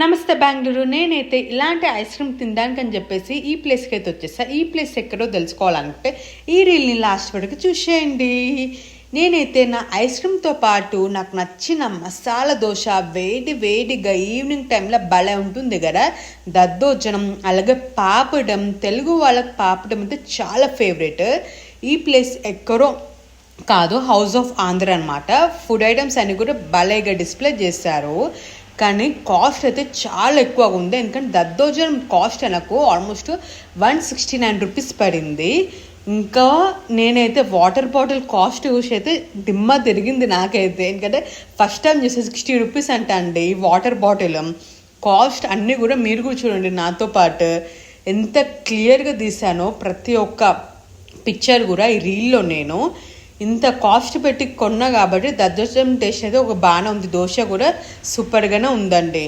నమస్తే బెంగళూరు. నేనైతే ఇలాంటి ఐస్ క్రీమ్ తినడానికని చెప్పేసి ఈ ప్లేస్కి అయితే వచ్చేసా. ఈ ప్లేస్ ఎక్కడో తెలుసుకోవాలంటే ఈ రీల్ని లాస్ట్ వరకు చూసేయండి. నేనైతే నా ఐస్ క్రీమ్తో పాటు నాకు నచ్చిన మసాలా దోశ వేడిగా ఈవినింగ్ టైంలో భలే ఉంటుంది కదా, దద్దోజనం, అలాగే పాపడం. తెలుగు వాళ్ళకి పాపడం అంటే చాలా ఫేవరెట్. ఈ ప్లేస్ ఎక్కడో కాదు, హౌస్ ఆఫ్ ఆంధ్ర అనమాట. ఫుడ్ ఐటమ్స్ అన్ని కూడా భలేగా డిస్ప్లే చేశారు. కానీ కాస్ట్ అయితే చాలా ఎక్కువగా ఉంది. ఎందుకంటే దద్దోజనం కాస్ట్ నాకు ఆల్మోస్ట్ 169 రూపీస్ పడింది. ఇంకా నేనైతే వాటర్ బాటిల్ కాస్ట్ చూసి అయితే దిమ్మ తిరిగింది నాకైతే. ఎందుకంటే ఫస్ట్ టైం చూస్తే 60 రూపీస్ అంట అండి ఈ వాటర్ బాటిల్ కాస్ట్. అన్నీ కూడా మీరు కూడా చూడండి నాతో పాటు ఎంత క్లియర్గా తీసానో ప్రతి ఒక్క పిక్చర్ కూడా ఈ రీల్లో. నేను ఇంత కాస్ట్ పెట్టి కొన్నా కాబట్టి దద్దోజనం టేస్ట్ అయితే ఒక బాగానే ఉంది. దోశ కూడా సూపర్గానే ఉందండి.